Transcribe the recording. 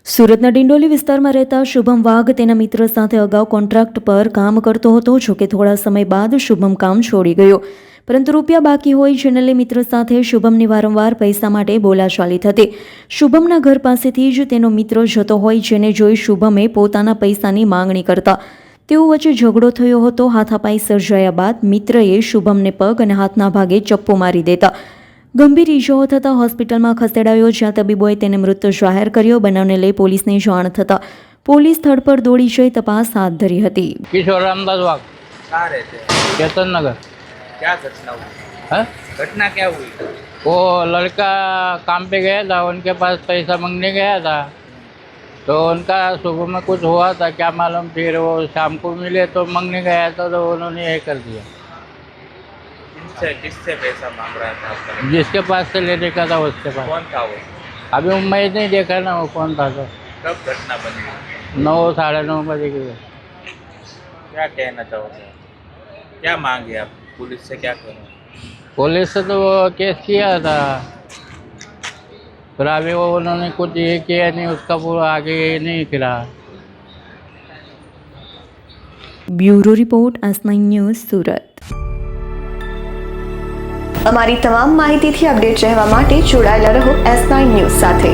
સુરતના ડિંડોલી વિસ્તારમાં રહેતા શુભમ વાઘ તેના મિત્ર સાથે અગાઉ કોન્ટ્રાક્ટ પર કામ કરતો હતો. જોકે થોડા સમય બાદ શુભમ કામ છોડી ગયો, પરંતુ રૂપિયા બાકી હોય જેને લઈ મિત્ર સાથે શુભમની વારંવાર પૈસા માટે બોલાચાલી થતી. શુભમના ઘર પાસેથી જ તેનો મિત્ર જતો હોય, જેને જોઈ શુભમે પોતાના પૈસાની માંગણી કરતા તેઓ વચ્ચે ઝઘડો થયો હતો. હાથાપાઈ સર્જાયા બાદ મિત્રએ શુભમને પગ અને હાથના ભાગે ચપ્પુ મારી દેતા ગંભીર ઇજાઓ થતાં હોસ્પિટલમાં ખસેડાયો, જ્યાં તબીબોએ તેને મૃત જાહેર કર્યો. બનાવને લઈ પોલીસને જાણ થતાં પોલીસ સ્થળ પર દોડી જઈ તપાસ હાથ ધરી હતી. किशोर रामदास वाघ कहाँ रहते हैं? केतन नगर। क्या घटना हुई? है घटना क्या हुई? वो लड़का काम पे गया था, उनके पास पैसा मांगने गया था, तो उनका सुबह में कुछ हुआ था क्या मालूम, फिर वो शाम को मिले तो मांगने गया था, तो उन्होंने ये कर दिया। किससे पैसा मांग रहा था आपका? जिसके पास से लेने का था उसके पास। कौन था वो? अभी मैं नहीं देखा ना वो कौन था, तो कब घटना बनी? 9 साढ़े 9 बजे की। क्या कहना चाहोगे? क्या मांगे आप पुलिस से? क्या करो? पुलिस से तो वो केस किया था, फिर अभी वो उन्होंने कुछ ये किया नहीं, उसका पूरा आगे ये नहीं किया। Bureau report S9 news Surat. અમારી તમામ માહિતીથી અપડેટ રહેવા માટે જોડાયેલા રહો S9 ન્યૂઝ સાથે.